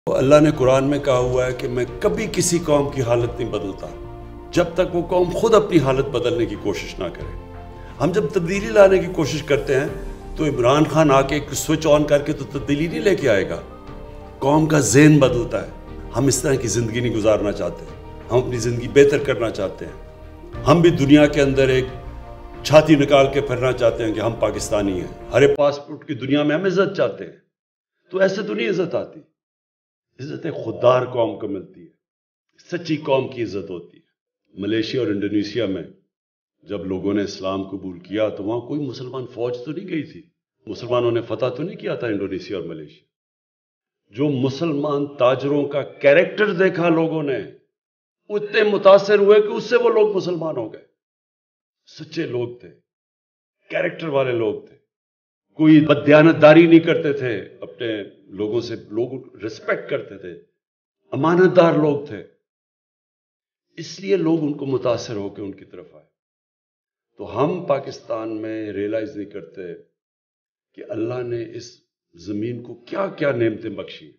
اللہ نے قرآن میں کہا ہوا ہے کہ میں کبھی کسی قوم کی حالت نہیں بدلتا جب تک وہ قوم خود اپنی حالت بدلنے کی کوشش نہ کرے۔ ہم جب تبدیلی لانے کی کوشش کرتے ہیں تو عمران خان آ کے ایک سوئچ آن کر کے تو تبدیلی نہیں لے کے آئے گا، قوم کا ذہن بدلتا ہے۔ ہم اس طرح کی زندگی نہیں گزارنا چاہتے، ہم اپنی زندگی بہتر کرنا چاہتے ہیں۔ ہم بھی دنیا کے اندر ایک چھاتی نکال کے پھرنا چاہتے ہیں کہ ہم پاکستانی ہیں، ہر پاسپورٹ کی دنیا میں ہم عزت چاہتے ہیں۔ تو ایسے تو نہیں عزت آتی، عزت خوددار قوم کو ملتی ہے، سچی قوم کی عزت ہوتی ہے۔ ملیشیا اور انڈونیشیا میں جب لوگوں نے اسلام قبول کیا تو وہاں کوئی مسلمان فوج تو نہیں گئی تھی، مسلمانوں نے فتح تو نہیں کیا تھا انڈونیشیا اور ملیشیا۔ جو مسلمان تاجروں کا کیریکٹر دیکھا لوگوں نے، اتنے متاثر ہوئے کہ اس سے وہ لوگ مسلمان ہو گئے۔ سچے لوگ تھے، کیریکٹر والے لوگ تھے، کوئی بددیانتداری نہیں کرتے تھے، اپنے لوگوں سے لوگ ریسپیکٹ کرتے تھے، امانت دار لوگ تھے۔ اس لیے لوگ ان کو متاثر ہو کے ان کی طرف آئے۔ تو ہم پاکستان میں ریئلائز نہیں کرتے کہ اللہ نے اس زمین کو کیا کیا نعمتیں بخشی۔